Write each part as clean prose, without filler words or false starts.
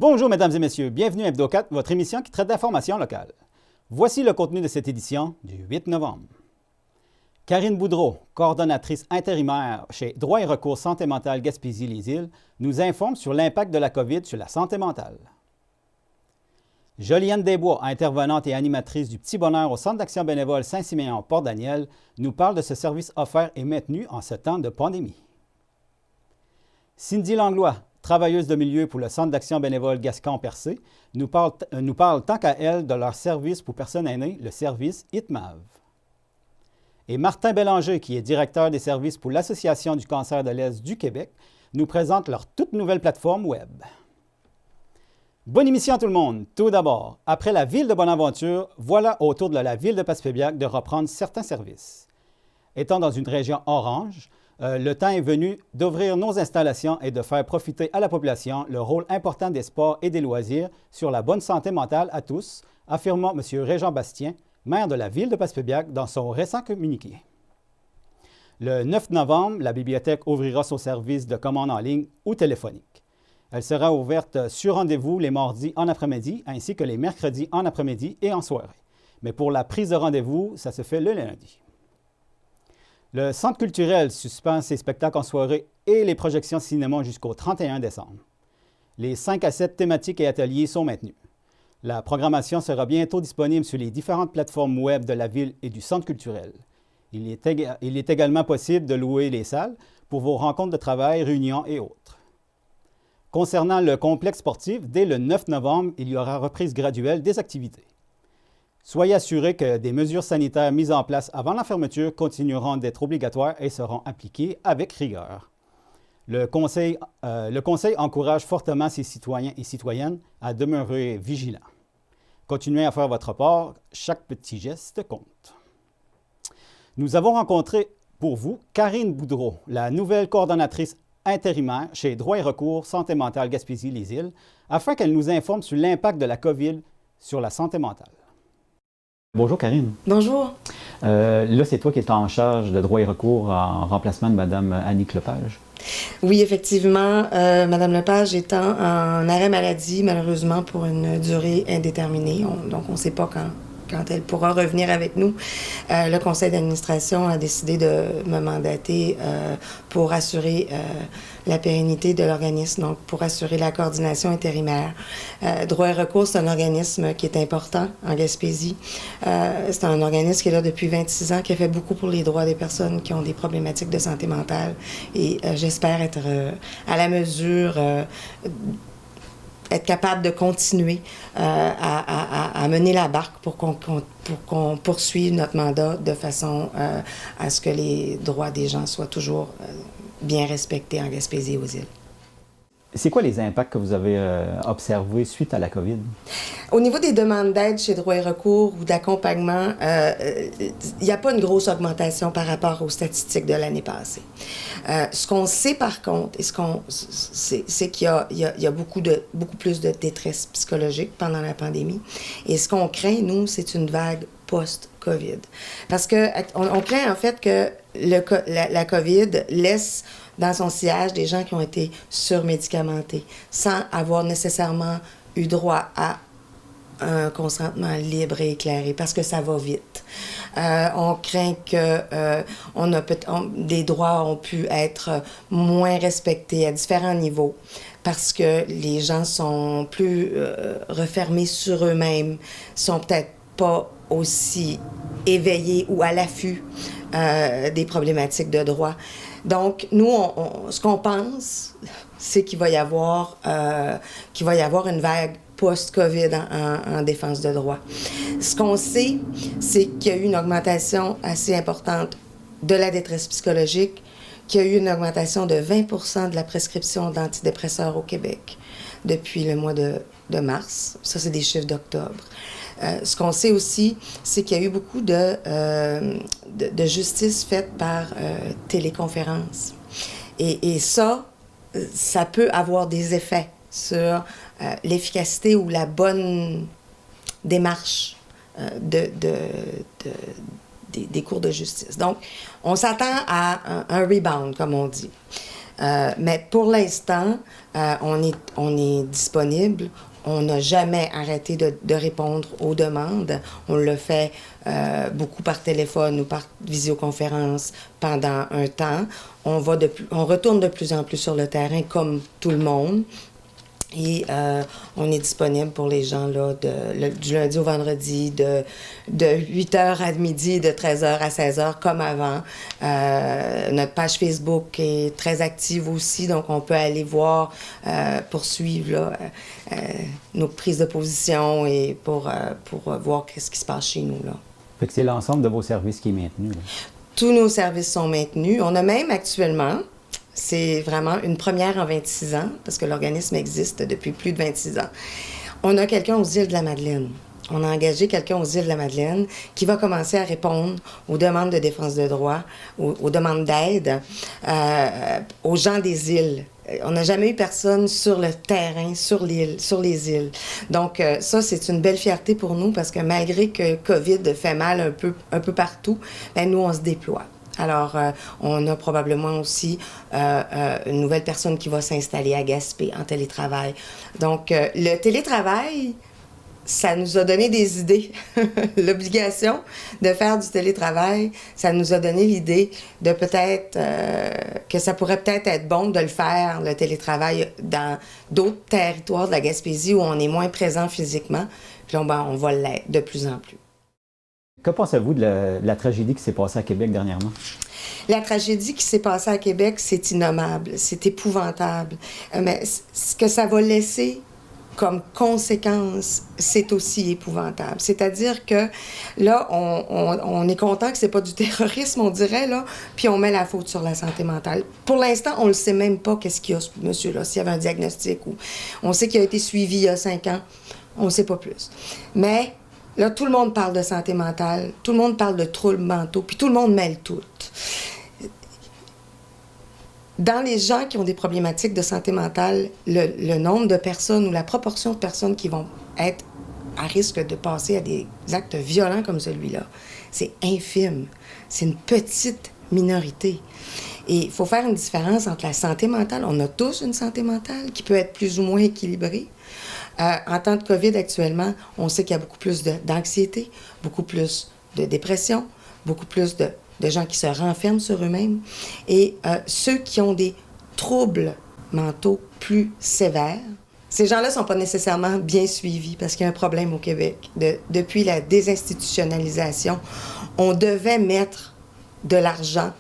Bonjour mesdames et messieurs, bienvenue à Hebdo 4, votre émission qui traite d'informations locales. Voici le contenu de cette édition du 8 novembre. Karine Boudreau, coordonnatrice intérimaire chez Droit et recours santé mentale Gaspésie-Les-Îles, nous informe sur l'impact de la COVID sur la santé mentale. Joliane Desbois, intervenante et animatrice du Petit Bonheur au Centre d'action bénévole Saint-Siméon Port-Daniel, nous parle de ce service offert et maintenu en ce temps de pandémie. Cindy Langlois, travailleuse de milieu pour le Centre d'action bénévole Gascon-Percé, nous parle tant qu'à elle de leur service pour personnes aînées, le service ITMAV. Et Martin Bélanger, qui est directeur des services pour l'Association du cancer de l'Est du Québec, nous présente leur toute nouvelle plateforme web. Bonne émission à tout le monde! Tout d'abord, après la ville de Bonaventure, voilà autour de la ville de Passepébiac de reprendre certains services. Étant dans une région orange, le temps est venu d'ouvrir nos installations et de faire profiter à la population le rôle important des sports et des loisirs sur la bonne santé mentale à tous, affirma M. Régent Bastien, maire de la ville de Passepébiac, dans son récent communiqué. Le 9 novembre, la bibliothèque ouvrira son service de commande en ligne ou téléphonique. Elle sera ouverte sur rendez-vous les mardis en après-midi ainsi que les mercredis en après-midi et en soirée. Mais pour la prise de rendez-vous, ça se fait le lundi. Le Centre culturel suspend ses spectacles en soirée et les projections cinéma jusqu'au 31 décembre. Les 5 à 7 thématiques et ateliers sont maintenus. La programmation sera bientôt disponible sur les différentes plateformes web de la ville et du Centre culturel. Il est également possible de louer les salles pour vos rencontres de travail, réunions et autres. Concernant le complexe sportif, dès le 9 novembre, il y aura reprise graduelle des activités. Soyez assurés que des mesures sanitaires mises en place avant la fermeture continueront d'être obligatoires et seront appliquées avec rigueur. Le Conseil encourage fortement ses citoyens et citoyennes à demeurer vigilants. Continuez à faire votre part, chaque petit geste compte. Nous avons rencontré pour vous Karine Boudreau, la nouvelle coordonnatrice intérimaire chez Droit et recours santé mentale Gaspésie-Les-Îles, afin qu'elle nous informe sur l'impact de la COVID sur la santé mentale. Bonjour Karine. Bonjour. Là, c'est toi qui es en charge de droit et recours en remplacement de Mme Annick Lepage. Oui, effectivement, Mme Lepage étant en arrêt maladie, malheureusement, pour une durée indéterminée. Donc, on ne sait pas quand elle pourra revenir avec nous. Le conseil d'administration a décidé de me mandater pour assurer la pérennité de l'organisme, donc pour assurer la coordination intérimaire. Droit et recours, c'est un organisme qui est important en Gaspésie. C'est un organisme qui est là depuis 26 ans, qui a fait beaucoup pour les droits des personnes qui ont des problématiques de santé mentale. Et j'espère être à la mesure être capable de continuer à mener la barque pour qu'on poursuive notre mandat de façon à ce que les droits des gens soient toujours bien respectés en Gaspésie et aux îles. C'est quoi les impacts que vous avez observés suite à la COVID? Au niveau des demandes d'aide chez Droit et recours ou d'accompagnement, il n'y a pas une grosse augmentation par rapport aux statistiques de l'année passée. Ce qu'on sait par contre, c'est qu'il y a beaucoup plus de détresse psychologique pendant la pandémie. Et ce qu'on craint, nous, c'est une vague post-COVID. Parce qu'on craint en fait que la COVID laisse dans son sillage des gens qui ont été surmédicamentés sans avoir nécessairement eu droit à un consentement libre et éclairé, parce que ça va vite. On craint que des droits ont pu être moins respectés à différents niveaux, parce que les gens sont plus refermés sur eux-mêmes, sont peut-être pas aussi éveillés ou à l'affût des problématiques de droit. Donc, nous, ce qu'on pense, c'est qu'il va y avoir une vague post-COVID en défense de droit. Ce qu'on sait, c'est qu'il y a eu une augmentation assez importante de la détresse psychologique, qu'il y a eu une augmentation de 20% de la prescription d'antidépresseurs au Québec depuis le mois de mars. Ça, c'est des chiffres d'octobre. Ce qu'on sait aussi, c'est qu'il y a eu beaucoup de justice faite par téléconférence. Et ça peut avoir des effets sur l'efficacité ou la bonne démarche des cours de justice. Donc, on s'attend à un rebound, comme on dit. Mais pour l'instant, on est disponible. On n'a jamais arrêté de répondre aux demandes. On le fait beaucoup par téléphone ou par visioconférence pendant un temps. On retourne de plus en plus sur le terrain comme tout le monde. Et on est disponible pour les gens là, du lundi au vendredi, de 8h à midi, de 13h à 16h, comme avant. Notre page Facebook est très active aussi, donc on peut aller voir, poursuivre là, nos prises de position et pour voir qu'est-ce qui se passe chez nous, là. Fait que c'est l'ensemble de vos services qui est maintenu, là. Tous nos services sont maintenus. On a même actuellement... C'est vraiment une première en 26 ans, parce que l'organisme existe depuis plus de 26 ans. On a quelqu'un aux îles de la Madeleine. On a engagé quelqu'un aux îles de la Madeleine qui va commencer à répondre aux demandes de défense de droit, aux demandes d'aide aux gens des îles. On n'a jamais eu personne sur le terrain, sur les îles. Donc, ça, c'est une belle fierté pour nous parce que malgré que COVID fait mal un peu partout, bien, nous, on se déploie. Alors, on a probablement aussi une nouvelle personne qui va s'installer à Gaspé en télétravail. Donc, le télétravail, ça nous a donné des idées. L'obligation de faire du télétravail, ça nous a donné l'idée de peut-être que ça pourrait peut-être être bon de le faire, le télétravail, dans d'autres territoires de la Gaspésie où on est moins présent physiquement. Puis là, on va l'être de plus en plus. Que pensez-vous de la tragédie qui s'est passée à Québec dernièrement? La tragédie qui s'est passée à Québec, c'est innommable, c'est épouvantable. Mais ce que ça va laisser comme conséquence, c'est aussi épouvantable. C'est-à-dire que là, on est content que c'est pas du terrorisme, on dirait, là, puis on met la faute sur la santé mentale. Pour l'instant, on ne sait même pas qu'est-ce qu'il y a, ce monsieur-là, s'il y avait un diagnostic ou... On sait qu'il a été suivi il y a 5 ans, on ne sait pas plus. Mais... là, tout le monde parle de santé mentale, tout le monde parle de troubles mentaux, puis tout le monde mêle tout. Dans les gens qui ont des problématiques de santé mentale, le nombre de personnes ou la proportion de personnes qui vont être à risque de passer à des actes violents comme celui-là, c'est infime. C'est une petite minorité. Et il faut faire une différence entre la santé mentale. On a tous une santé mentale qui peut être plus ou moins équilibrée. En temps de COVID actuellement, on sait qu'il y a beaucoup plus d'anxiété, beaucoup plus de dépression, beaucoup plus de gens qui se renferment sur eux-mêmes. Et ceux qui ont des troubles mentaux plus sévères, ces gens-là ne sont pas nécessairement bien suivis parce qu'il y a un problème au Québec. Depuis la désinstitutionnalisation, on devait mettre de l'argent,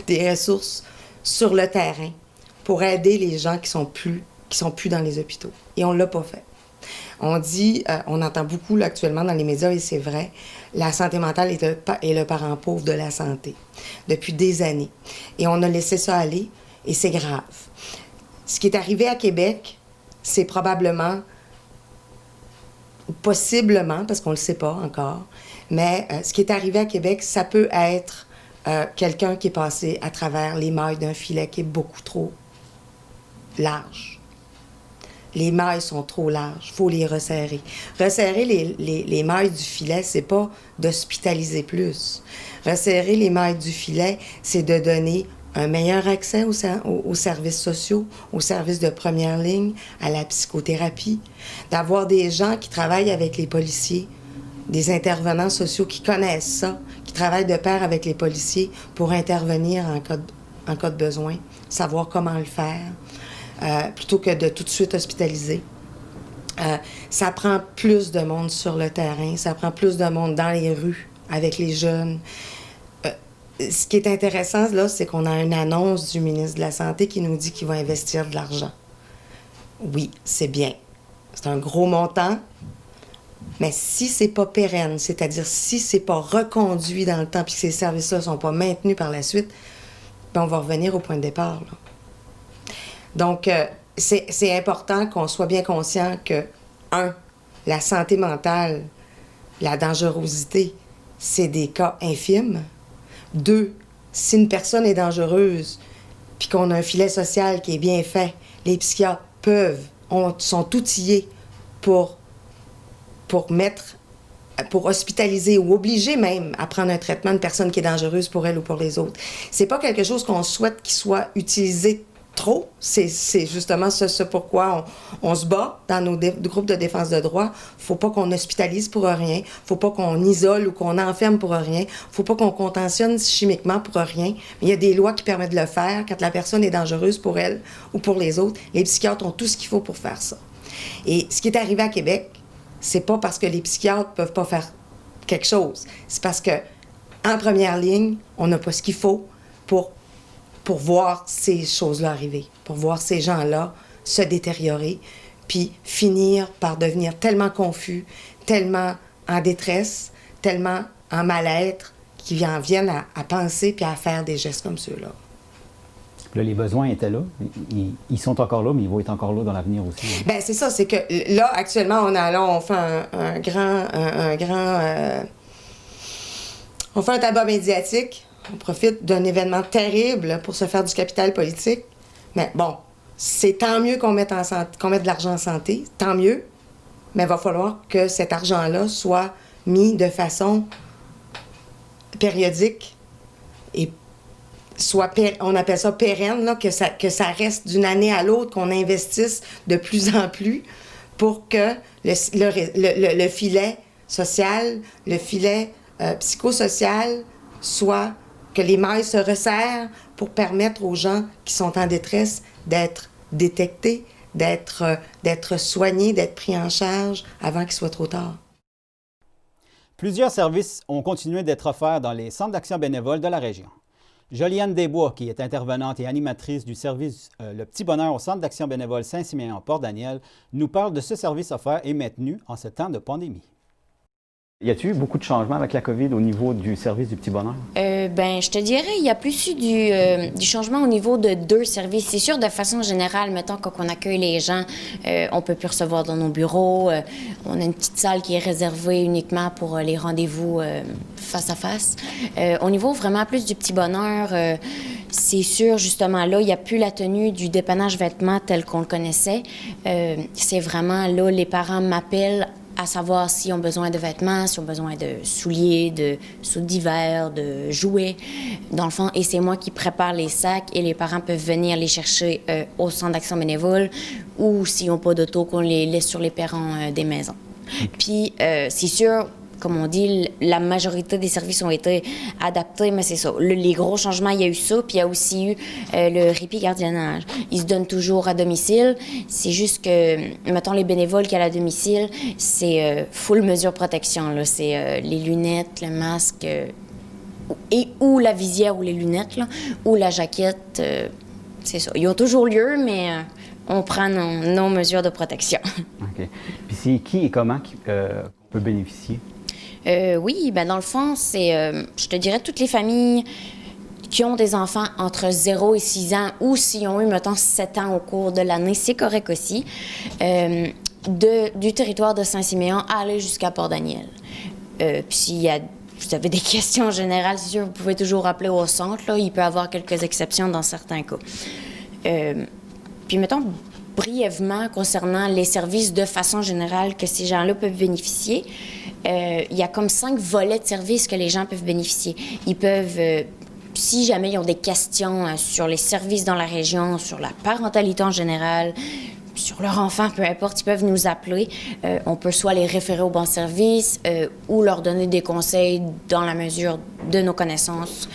des ressources sur le terrain pour aider les gens qui sont plus dans les hôpitaux. Et on ne l'a pas fait. On dit, on entend beaucoup là, actuellement dans les médias, et c'est vrai, la santé mentale est le parent pauvre de la santé depuis des années. Et on a laissé ça aller, et c'est grave. Ce qui est arrivé à Québec, c'est probablement, possiblement, parce qu'on ne le sait pas encore, mais ce qui est arrivé à Québec, ça peut être quelqu'un qui est passé à travers les mailles d'un filet qui est beaucoup trop large. Les mailles sont trop larges, il faut les resserrer. Resserrer les mailles du filet, c'est pas d'hospitaliser plus. Resserrer les mailles du filet, c'est de donner un meilleur accès aux services sociaux, aux services de première ligne, à la psychothérapie, d'avoir des gens qui travaillent avec les policiers, des intervenants sociaux qui connaissent ça, qui travaillent de pair avec les policiers pour intervenir en cas de besoin, savoir comment le faire. Plutôt que de tout de suite hospitaliser. Ça prend plus de monde sur le terrain, ça prend plus de monde dans les rues, avec les jeunes. Ce qui est intéressant, là, c'est qu'on a une annonce du ministre de la Santé qui nous dit qu'il va investir de l'argent. Oui, c'est bien. C'est un gros montant, mais si c'est pas pérenne, c'est-à-dire si c'est pas reconduit dans le temps puis que ces services-là sont pas maintenus par la suite, bien, on va revenir au point de départ, là. Donc, c'est important qu'on soit bien conscient que, 1, la santé mentale, la dangerosité, c'est des cas infimes. 2, si une personne est dangereuse, puis qu'on a un filet social qui est bien fait, les psychiatres sont outillés pour hospitaliser ou obliger même à prendre un traitement de personne qui est dangereuse pour elle ou pour les autres. C'est pas quelque chose qu'on souhaite qu'il soit utilisé trop. C'est justement ce pourquoi on se bat dans nos groupes de défense de droit. Faut pas qu'on hospitalise pour rien. Faut pas qu'on isole ou qu'on enferme pour rien. Faut pas qu'on contentionne chimiquement pour rien. Mais il y a des lois qui permettent de le faire quand la personne est dangereuse pour elle ou pour les autres. Les psychiatres ont tout ce qu'il faut pour faire ça. Et ce qui est arrivé à Québec, c'est pas parce que les psychiatres peuvent pas faire quelque chose. C'est parce que en première ligne, on n'a pas ce qu'il faut pour voir ces choses-là arriver, pour voir ces gens-là se détériorer, puis finir par devenir tellement confus, tellement en détresse, tellement en mal-être, qu'ils en viennent à penser puis à faire des gestes comme ceux-là. Là, les besoins étaient là. Ils sont encore là, mais ils vont être encore là dans l'avenir aussi. Hein. Bien, c'est ça, c'est que là, actuellement, on fait on fait un tabac médiatique. On profite d'un événement terrible pour se faire du capital politique. Mais bon, c'est tant mieux qu'on mette de l'argent en santé, tant mieux. Mais il va falloir que cet argent-là soit mis de façon périodique et on appelle ça pérenne, là, que ça reste d'une année à l'autre, qu'on investisse de plus en plus pour que le filet social, le filet psychosocial soit... que les mailles se resserrent pour permettre aux gens qui sont en détresse d'être détectés, d'être soignés, d'être pris en charge avant qu'il soit trop tard. Plusieurs services ont continué d'être offerts dans les centres d'action bénévole de la région. Joliane Desbois, qui est intervenante et animatrice du service Le Petit Bonheur au Centre d'action bénévole Saint-Siméon-Port-Daniel, nous parle de ce service offert et maintenu en ce temps de pandémie. Y a-t-il eu beaucoup de changements avec la COVID au niveau du service du Petit Bonheur? Je te dirais, il y a plus eu du changement au niveau de 2 services. C'est sûr, de façon générale, mettons, quand on accueille les gens, on peut plus recevoir dans nos bureaux. On a une petite salle qui est réservée uniquement pour les rendez-vous face à face. Au niveau vraiment plus du Petit Bonheur, c'est sûr, justement, là, il n'y a plus la tenue du dépannage vêtements tel qu'on le connaissait. C'est vraiment, là, les parents m'appellent à savoir s'ils ont besoin de vêtements, s'ils ont besoin de souliers, de souliers d'hiver, de jouets, dans le fond. Et c'est moi qui prépare les sacs et les parents peuvent venir les chercher au centre d'action bénévole ou s'ils n'ont pas d'auto, qu'on les laisse sur les perrons des maisons. Puis, c'est sûr, comme on dit, la majorité des services ont été adaptés, mais c'est ça. Les gros changements, il y a eu ça, puis il y a aussi eu le répit gardiennage. Ils se donnent toujours à domicile. C'est juste que, mettons, les bénévoles qui sont à domicile, c'est full mesure protection, là. C'est les lunettes, le masque, ou la visière ou les lunettes, là, ou la jaquette. C'est ça. Ils ont toujours lieu, mais on prend nos mesures de protection. OK. Puis c'est qui et comment on peut bénéficier? Oui, dans le fond, c'est, je te dirais, toutes les familles qui ont des enfants entre 0 et 6 ans ou s'ils ont eu, mettons, 7 ans au cours de l'année, c'est correct aussi, du territoire de Saint-Siméon à aller jusqu'à Port-Daniel. Puis s'il y a vous avez des questions générales, c'est sûr, vous pouvez toujours appeler au centre. Là, il peut y avoir quelques exceptions dans certains cas. Puis, mettons, brièvement, concernant les services de façon générale que ces gens-là peuvent bénéficier, il y a comme 5 volets de services que les gens peuvent bénéficier. Ils peuvent, si jamais ils ont des questions sur les services dans la région, sur la parentalité en général, sur leur enfant, peu importe, ils peuvent nous appeler. On peut soit les référer au bon service ou leur donner des conseils dans la mesure de nos connaissances.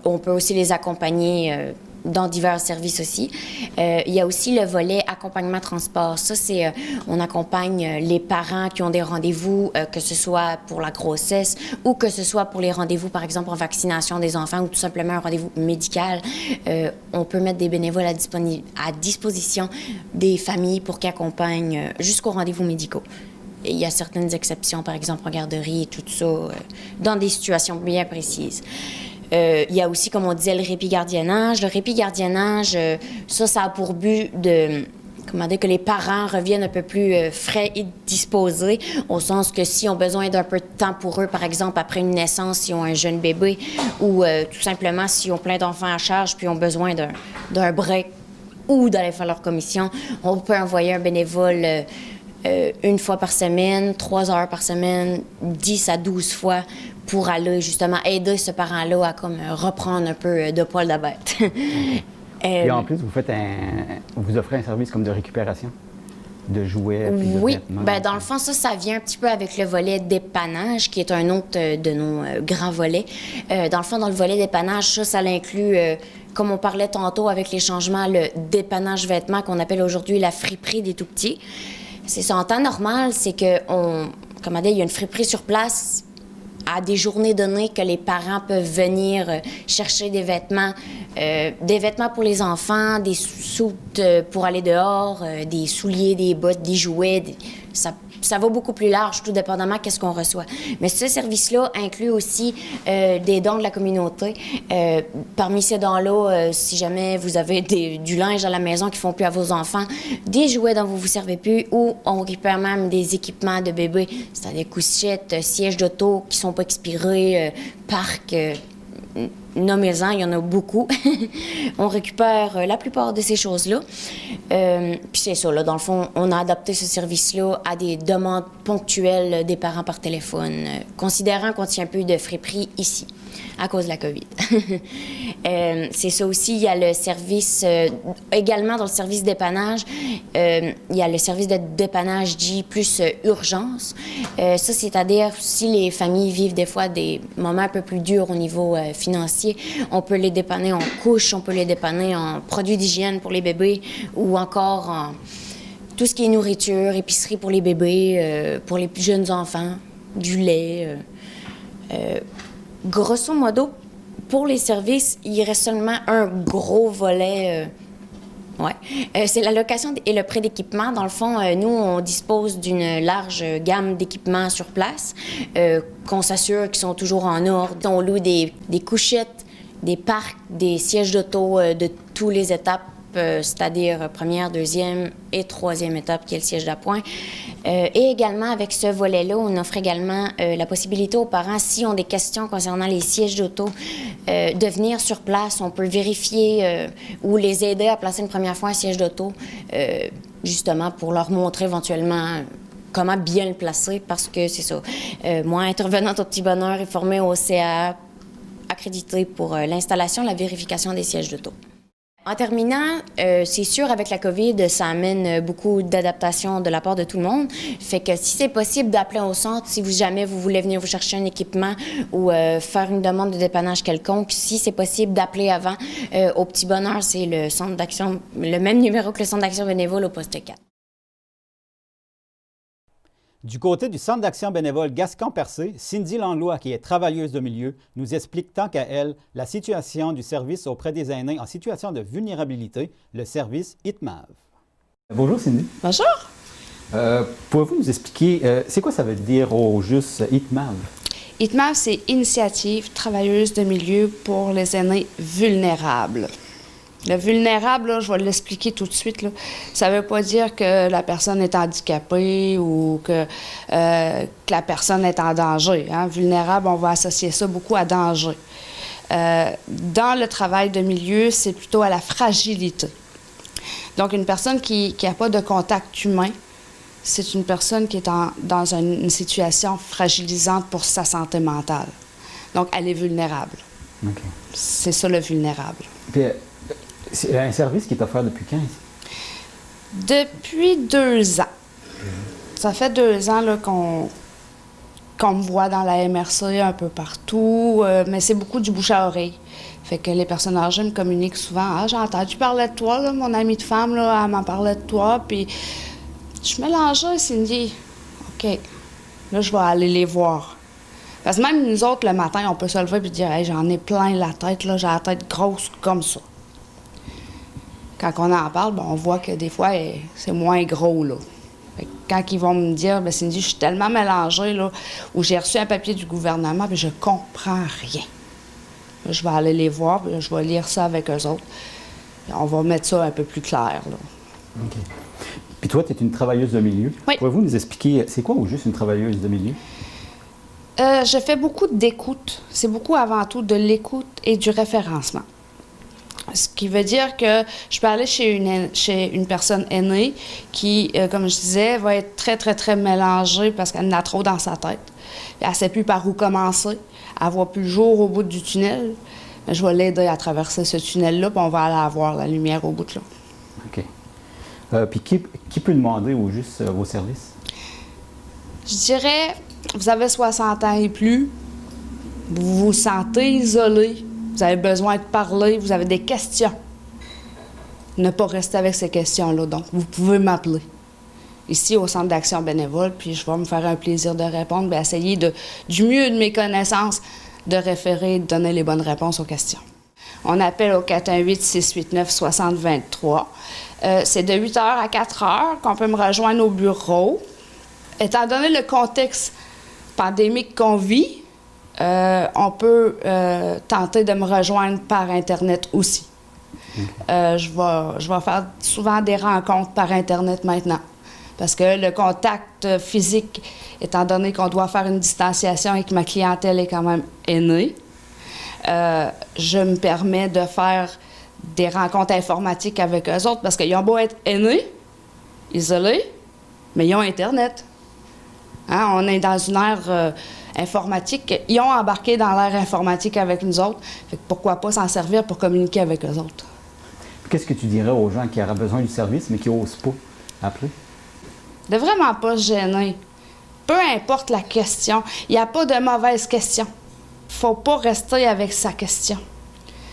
On peut aussi les accompagner dans divers services aussi. Il y a aussi le volet accompagnement transport. Ça, c'est, on accompagne les parents qui ont des rendez-vous, que ce soit pour la grossesse ou que ce soit pour les rendez-vous, par exemple, en vaccination des enfants ou tout simplement un rendez-vous médical. On peut mettre des bénévoles à disposition des familles pour qu'ils accompagnent jusqu'aux rendez-vous médicaux. Il y a certaines exceptions, par exemple en garderie et tout ça, dans des situations bien précises. Il y a aussi, comme on disait, le répit gardiennage. Le répit gardiennage, ça a pour but de, que les parents reviennent un peu plus frais et disposés, au sens que s'ils ont besoin d'un peu de temps pour eux, par exemple, après une naissance, s'ils ont un jeune bébé, ou tout simplement s'ils ont plein d'enfants à charge puis ont besoin d'un break ou d'aller faire leur commission, on peut envoyer un bénévole 1 fois par semaine, 3 heures par semaine, 10 à 12 fois, pour aller justement aider ce parent-là à comme reprendre un peu de poil de bête. Et en plus, vous offrez un service comme de récupération de jouets puis de Oui, vêtements. ben, dans le fond, ça vient un petit peu avec le volet dépannage, qui est un autre de nos grands volets. Dans le fond, dans le volet dépannage, ça l'inclut, comme on parlait tantôt avec les changements, le dépannage vêtements qu'on appelle aujourd'hui la friperie des tout-petits. C'est ça, en temps normal, c'est que, comment dire, il y a une friperie sur place à des journées données que les parents peuvent venir chercher des vêtements pour les enfants, des soutes pour aller dehors, des souliers, des bottes, des jouets. Ça va beaucoup plus large, tout dépendamment qu'est-ce qu'on reçoit. Mais ce service-là inclut aussi des dons de la communauté. Parmi ces dons-là, si jamais vous avez du linge à la maison qui ne font plus à vos enfants, des jouets dont vous ne vous servez plus, ou on récupère même des équipements de bébés, c'est-à-dire couchettes, sièges d'auto qui ne sont pas expirés, parcs... nommez-en, il y en a beaucoup. On récupère la plupart de ces choses-là. Puis c'est ça, là, dans le fond, on a adapté ce service-là à des demandes ponctuelles des parents par téléphone, considérant qu'on tient plus de friperie ici, à cause de la COVID. C'est ça aussi, il y a le service, également dans le service dépannage, il y a le service de dépannage dit plus urgence. Ça, c'est-à-dire si les familles vivent des fois des moments un peu plus durs au niveau financier, on peut les dépanner en couches, on peut les dépanner en produits d'hygiène pour les bébés ou encore en tout ce qui est nourriture, épicerie pour les bébés, pour les plus jeunes enfants, du lait. Grosso modo, pour les services, il reste seulement un gros volet. C'est la location et le prêt d'équipement. Dans le fond, nous, on dispose d'une large gamme d'équipements sur place, qu'on s'assure qu'ils sont toujours en ordre. On loue des couchettes, des parcs, des sièges d'auto de toutes les étapes, c'est-à-dire première, deuxième et troisième étape, qui est le siège d'appoint. Et également, avec ce volet-là, on offre également la possibilité aux parents, s'ils ont des questions concernant les sièges d'auto, de venir sur place. On peut vérifier ou les aider à placer une première fois un siège d'auto, justement pour leur montrer éventuellement comment bien le placer, parce que c'est ça. Moi, intervenante au Petit Bonheur, est formée au CAA, accrédité pour l'installation et la vérification des sièges d'auto. En terminant, c'est sûr, avec la COVID, ça amène beaucoup d'adaptation de la part de tout le monde. Fait que si c'est possible d'appeler au centre, si jamais vous voulez venir vous chercher un équipement ou faire une demande de dépannage quelconque, si c'est possible d'appeler avant, au Petit Bonheur, c'est le centre d'action, le même numéro que le centre d'action bénévole au poste 4. Du côté du Centre d'action bénévole Gascon-Percé, Cindy Langlois, qui est travailleuse de milieu, nous explique tant qu'à elle la situation du service auprès des aînés en situation de vulnérabilité, le service ITMAV. Bonjour Cindy. Bonjour. Pouvez-vous nous expliquer, c'est quoi ça veut dire au juste ITMAV? ITMAV, c'est Initiative travailleuse de milieu pour les aînés vulnérables. Le vulnérable, là, je vais l'expliquer tout de suite, là. Ça ne veut pas dire que la personne est handicapée ou que la personne est en danger, hein. Vulnérable, on va associer ça beaucoup à danger. Dans le travail de milieu, c'est plutôt à la fragilité. Donc, une personne qui n'a pas de contact humain, c'est une personne qui est dans une situation fragilisante pour sa santé mentale. Donc, elle est vulnérable. Okay. C'est ça, le vulnérable. Puis, c'est un service qui est offert depuis quand? Depuis 2 ans. Ça fait 2 ans là, qu'on me voit dans la MRC un peu partout, mais c'est beaucoup du bouche à oreille. Fait que les personnes âgées me communiquent souvent. « Ah, j'ai entendu parler de toi, là, mon amie de femme, là, elle m'en parlait de toi. » Puis je suis mélangée, Cindy. OK, là, je vais aller les voir. Parce que même nous autres, le matin, on peut se lever et dire « Hey, j'en ai plein la tête, là, j'ai la tête grosse comme ça. » Quand on en parle, ben, on voit que des fois, c'est moins gros, là. Fait que quand ils vont me dire, ben Cindy, je suis tellement mélangée, là, ou j'ai reçu un papier du gouvernement, puis je comprends rien. Là, je vais aller les voir, puis là, je vais lire ça avec eux autres. Puis on va mettre ça un peu plus clair, là. OK. Puis toi, tu es une travailleuse de milieu. Oui. Pouvez-vous nous expliquer, c'est quoi au juste une travailleuse de milieu? Je fais beaucoup d'écoute. C'est beaucoup avant tout de l'écoute et du référencement. Ce qui veut dire que je peux aller chez une personne aînée qui, comme je disais, va être très, très, très mélangée parce qu'elle en a trop dans sa tête. Elle ne sait plus par où commencer. Elle ne voit plus le jour au bout du tunnel. Je vais l'aider à traverser ce tunnel-là, puis on va aller avoir la lumière au bout de là. OK. Puis qui peut demander au juste vos services? Je dirais, vous avez 60 ans et plus, vous vous sentez isolé, vous avez besoin de parler, vous avez des questions. Ne pas rester avec ces questions-là. Donc, vous pouvez m'appeler ici au Centre d'action bénévole, puis je vais me faire un plaisir de répondre, bien, essayer du mieux de mes connaissances de référer, de donner les bonnes réponses aux questions. On appelle au 418-689-6023. C'est de 8h à 4h qu'on peut me rejoindre au bureau. Étant donné le contexte pandémique qu'on vit, on peut tenter de me rejoindre par Internet aussi. Je vais faire souvent des rencontres par Internet maintenant. Parce que le contact physique, étant donné qu'on doit faire une distanciation et que ma clientèle est quand même aînée, je me permets de faire des rencontres informatiques avec eux autres parce qu'ils ont beau être aînés, isolés, mais ils ont Internet. Hein? On est dans une ère informatique. Ils ont embarqué dans l'ère informatique avec nous autres. Fait que pourquoi pas s'en servir pour communiquer avec eux autres? Qu'est-ce que tu dirais aux gens qui auraient besoin du service mais qui n'osent pas appeler? De vraiment pas se gêner. Peu importe la question, il n'y a pas de mauvaise question. Faut pas rester avec sa question.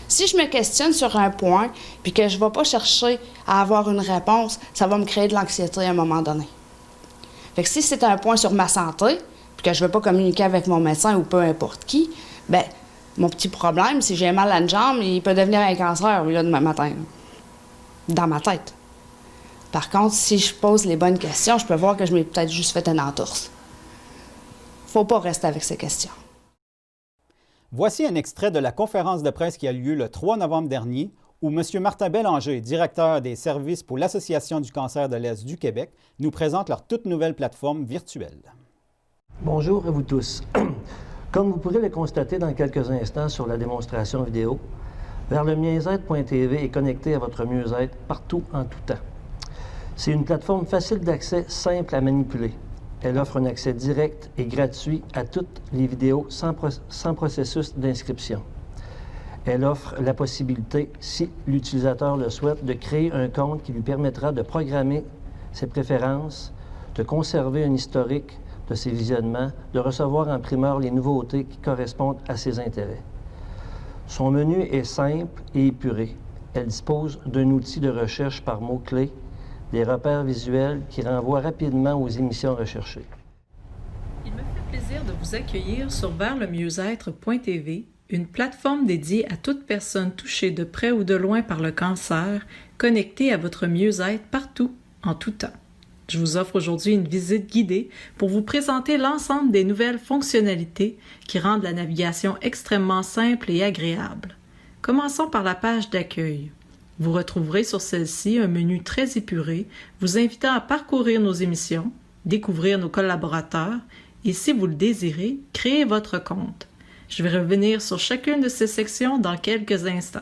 Si je me questionne sur un point puis que je ne vais pas chercher à avoir une réponse, ça va me créer de l'anxiété à un moment donné. Fait que si c'est un point sur ma santé puis que je ne veux pas communiquer avec mon médecin ou peu importe qui, bien, mon petit problème, si j'ai mal à une jambe, il peut devenir un cancer là, demain matin. Dans ma tête. Par contre, si je pose les bonnes questions, je peux voir que je m'ai peut-être juste fait une entorse. Faut pas rester avec ces questions. Voici un extrait de la conférence de presse qui a lieu le 3 novembre dernier où M. Martin Bélanger, directeur des services pour l'Association du cancer de l'Est du Québec, nous présente leur toute nouvelle plateforme virtuelle. Bonjour à vous tous. Comme vous pourrez le constater dans quelques instants sur la démonstration vidéo, VersLeMieux-être.tv est connecté à votre mieux-être partout en tout temps. C'est une plateforme facile d'accès, simple à manipuler. Elle offre un accès direct et gratuit à toutes les vidéos sans processus d'inscription. Elle offre la possibilité, si l'utilisateur le souhaite, de créer un compte qui lui permettra de programmer ses préférences, de conserver un historique de ses visionnements, de recevoir en primeur les nouveautés qui correspondent à ses intérêts. Son menu est simple et épuré. Elle dispose d'un outil de recherche par mots-clés, des repères visuels qui renvoient rapidement aux émissions recherchées. Il me fait plaisir de vous accueillir sur VersLeMieux-être.tv, une plateforme dédiée à toute personne touchée de près ou de loin par le cancer, connectée à votre mieux-être partout, en tout temps. Je vous offre aujourd'hui une visite guidée pour vous présenter l'ensemble des nouvelles fonctionnalités qui rendent la navigation extrêmement simple et agréable. Commençons par la page d'accueil. Vous retrouverez sur celle-ci un menu très épuré, vous invitant à parcourir nos émissions, découvrir nos collaborateurs et, si vous le désirez, créer votre compte. Je vais revenir sur chacune de ces sections dans quelques instants.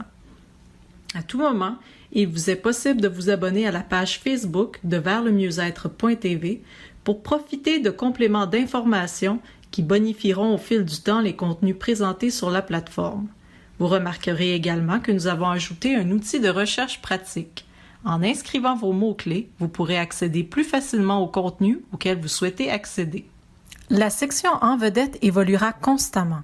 À tout moment, il vous est possible de vous abonner à la page Facebook de VersLeMieux-être.tv pour profiter de compléments d'informations qui bonifieront au fil du temps les contenus présentés sur la plateforme. Vous remarquerez également que nous avons ajouté un outil de recherche pratique. En inscrivant vos mots-clés, vous pourrez accéder plus facilement au contenu auquel vous souhaitez accéder. La section en vedette évoluera constamment.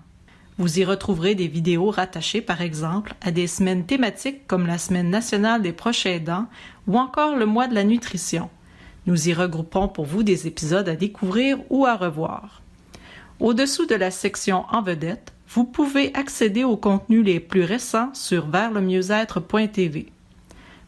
Vous y retrouverez des vidéos rattachées, par exemple, à des semaines thématiques comme la Semaine nationale des proches aidants ou encore le mois de la nutrition. Nous y regroupons pour vous des épisodes à découvrir ou à revoir. Au-dessous de la section en vedette, vous pouvez accéder aux contenus les plus récents sur VersLeMieux-être.tv.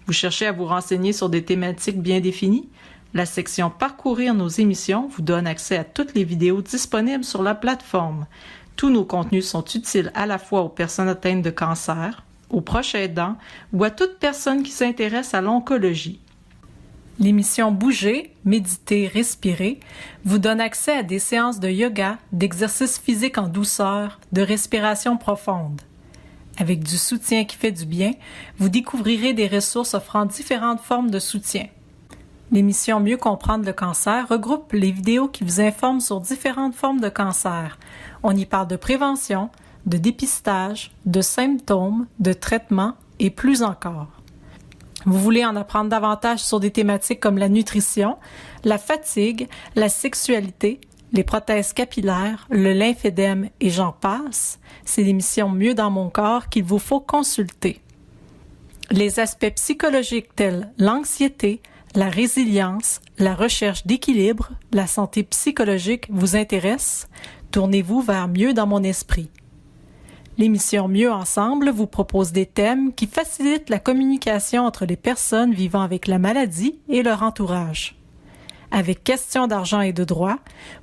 Vous cherchez à vous renseigner sur des thématiques bien définies? La section « Parcourir nos émissions » vous donne accès à toutes les vidéos disponibles sur la plateforme. Tous nos contenus sont utiles à la fois aux personnes atteintes de cancer, aux proches aidants ou à toute personne qui s'intéresse à l'oncologie. L'émission Bouger, méditer, respirer vous donne accès à des séances de yoga, d'exercices physiques en douceur, de respiration profonde. Avec du soutien qui fait du bien, vous découvrirez des ressources offrant différentes formes de soutien. L'émission Mieux comprendre le cancer regroupe les vidéos qui vous informent sur différentes formes de cancer. On y parle de prévention, de dépistage, de symptômes, de traitements et plus encore. Vous voulez en apprendre davantage sur des thématiques comme la nutrition, la fatigue, la sexualité, les prothèses capillaires, le lymphédème et j'en passe? C'est l'émission Mieux dans mon corps qu'il vous faut consulter. Les aspects psychologiques tels l'anxiété, la résilience, la recherche d'équilibre, la santé psychologique vous intéressent? Tournez-vous vers Mieux dans mon esprit. L'émission Mieux ensemble vous propose des thèmes qui facilitent la communication entre les personnes vivant avec la maladie et leur entourage. Avec questions d'argent et de droit,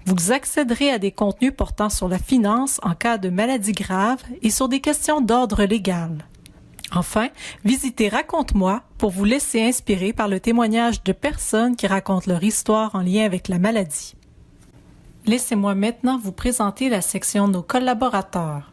vous accéderez à des contenus portant sur la finance en cas de maladie grave et sur des questions d'ordre légal. Enfin, visitez Raconte-moi pour vous laisser inspirer par le témoignage de personnes qui racontent leur histoire en lien avec la maladie. Laissez-moi maintenant vous présenter la section Nos collaborateurs.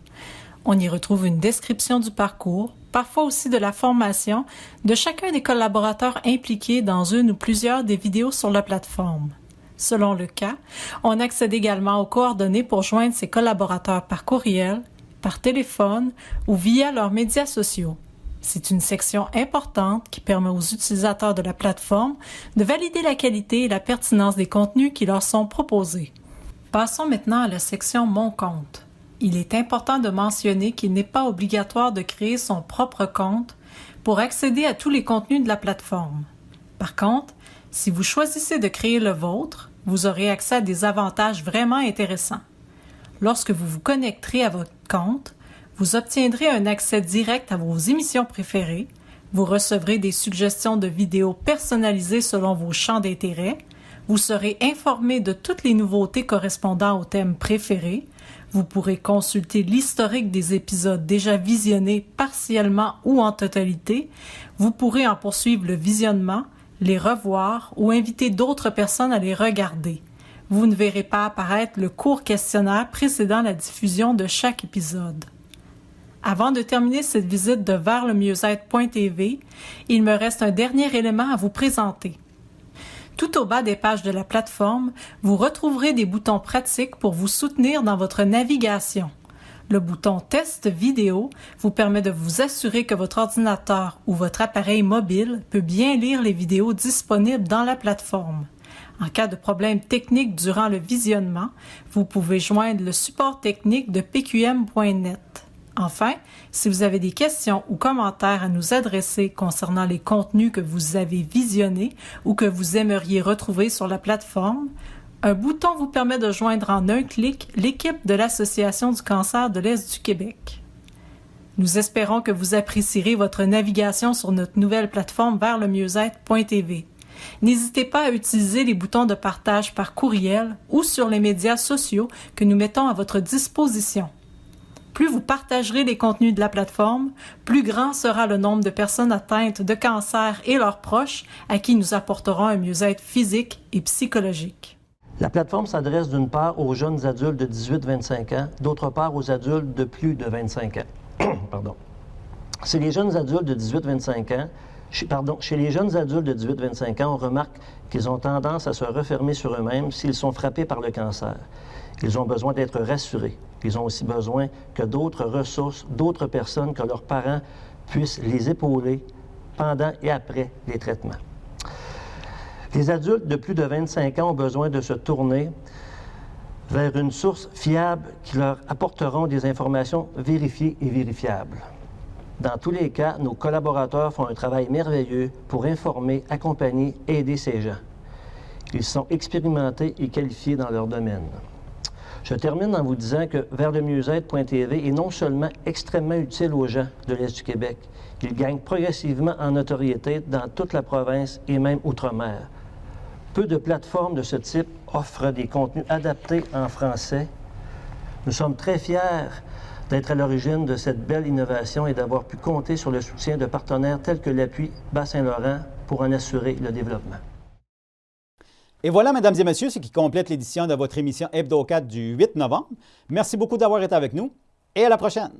On y retrouve une description du parcours, parfois aussi de la formation, de chacun des collaborateurs impliqués dans une ou plusieurs des vidéos sur la plateforme. Selon le cas, on accède également aux coordonnées pour joindre ces collaborateurs par courriel, par téléphone ou via leurs médias sociaux. C'est une section importante qui permet aux utilisateurs de la plateforme de valider la qualité et la pertinence des contenus qui leur sont proposés. Passons maintenant à la section Mon compte. Il est important de mentionner qu'il n'est pas obligatoire de créer son propre compte pour accéder à tous les contenus de la plateforme. Par contre, si vous choisissez de créer le vôtre, vous aurez accès à des avantages vraiment intéressants. Lorsque vous vous connecterez à votre compte, vous obtiendrez un accès direct à vos émissions préférées, vous recevrez des suggestions de vidéos personnalisées selon vos champs d'intérêt, vous serez informé de toutes les nouveautés correspondant au thème préféré, vous pourrez consulter l'historique des épisodes déjà visionnés partiellement ou en totalité, vous pourrez en poursuivre le visionnement, les revoir ou inviter d'autres personnes à les regarder. Vous ne verrez pas apparaître le court questionnaire précédant la diffusion de chaque épisode. Avant de terminer cette visite de verslemieuxêtre.tv, il me reste un dernier élément à vous présenter. Tout au bas des pages de la plateforme, vous retrouverez des boutons pratiques pour vous soutenir dans votre navigation. Le bouton « Test vidéo » vous permet de vous assurer que votre ordinateur ou votre appareil mobile peut bien lire les vidéos disponibles dans la plateforme. En cas de problème technique durant le visionnement, vous pouvez joindre le support technique de pqm.net. Enfin, si vous avez des questions ou commentaires à nous adresser concernant les contenus que vous avez visionnés ou que vous aimeriez retrouver sur la plateforme, un bouton vous permet de joindre en un clic l'équipe de l'Association du cancer de l'Est du Québec. Nous espérons que vous apprécierez votre navigation sur notre nouvelle plateforme verslemieuxêtre.tv. N'hésitez pas à utiliser les boutons de partage par courriel ou sur les médias sociaux que nous mettons à votre disposition. Plus vous partagerez les contenus de la plateforme, plus grand sera le nombre de personnes atteintes de cancer et leurs proches à qui nous apporterons un mieux-être physique et psychologique. La plateforme s'adresse d'une part aux jeunes adultes de 18-25 ans, d'autre part aux adultes de plus de 25 ans. Pardon. Chez les jeunes adultes de 18-25 ans, on remarque qu'ils ont tendance à se refermer sur eux-mêmes s'ils sont frappés par le cancer. Ils ont besoin d'être rassurés. Ils ont aussi besoin que d'autres ressources, d'autres personnes, que leurs parents puissent les épauler pendant et après les traitements. Les adultes de plus de 25 ans ont besoin de se tourner vers une source fiable qui leur apporteront des informations vérifiées et vérifiables. Dans tous les cas, nos collaborateurs font un travail merveilleux pour informer, accompagner et aider ces gens. Ils sont expérimentés et qualifiés dans leur domaine. Je termine en vous disant que verslemieuxêtre.tv est non seulement extrêmement utile aux gens de l'Est du Québec, il gagne progressivement en notoriété dans toute la province et même outre-mer. Peu de plateformes de ce type offrent des contenus adaptés en français. Nous sommes très fiers d'être à l'origine de cette belle innovation et d'avoir pu compter sur le soutien de partenaires tels que l'appui Bas-Saint-Laurent pour en assurer le développement. Et voilà, mesdames et messieurs, ce qui complète l'édition de votre émission Hebdo 4 du 8 novembre. Merci beaucoup d'avoir été avec nous et à la prochaine.